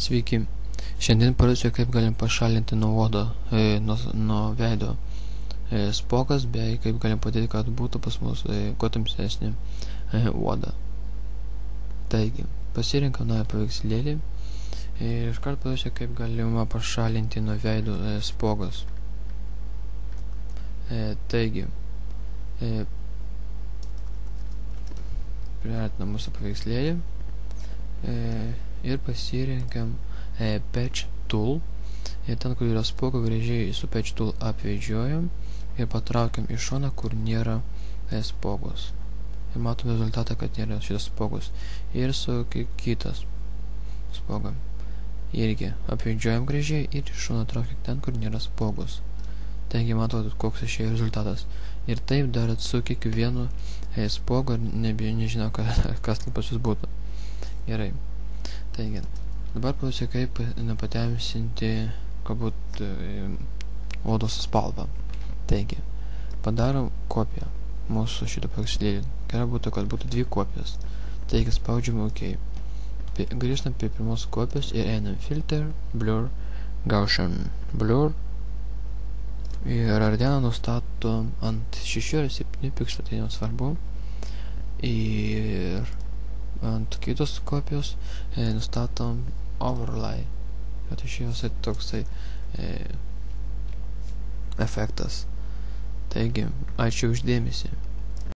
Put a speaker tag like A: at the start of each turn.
A: Sveiki. Šiandien parodysiu, kaip galim pašalinti nuo odo, nuo veido spuogas, bei kaip galim padaryti, kad būtų pas mus kuo tamsesnė oda. Taigi, pasirinkam naują paveikslėlį ir iškart parodysiu, kaip galima pašalinti nuo veido spuogas. Taigi, priartinam mūsų paveikslėlį ir pasirinkam Patch Tool ir ten, kur yra spuogo gražiai su Patch Tool apvedžiojam ir patraukiam į šoną, kur nėra spuogos. Ir matom rezultatą, kad nėra šitas spuogos. Ir su kitas spuogam irgi apvedžiojam gražiai ir iš šono traukiam ten, kur nėra spuogos. Taigi matot, koks išėjo rezultatas. Ir taip darot su kiekvienu spuogu ir nežinau, kas pas jūs būtų. Gerai. Taigi, dabar parodysiu, kaip patemsinti galbūt odos spalvą. Taigi, padarom kopiją mūsų šito paveikslėlį. Gerai būtų, kad būtų dvi kopijos. Taigi, spaudžiam OK. Grįžtam prie pirmos kopijos ir einam Filter, Blur, Gaussian, Blur. Ir radianą nustatom ant 6 ar 7 pikslų, tai nesvarbu. Ir ant kitos kopijos nustatom Overlay. Tai išėjo toksai efektas. Taigi, ačiū už dėmesį.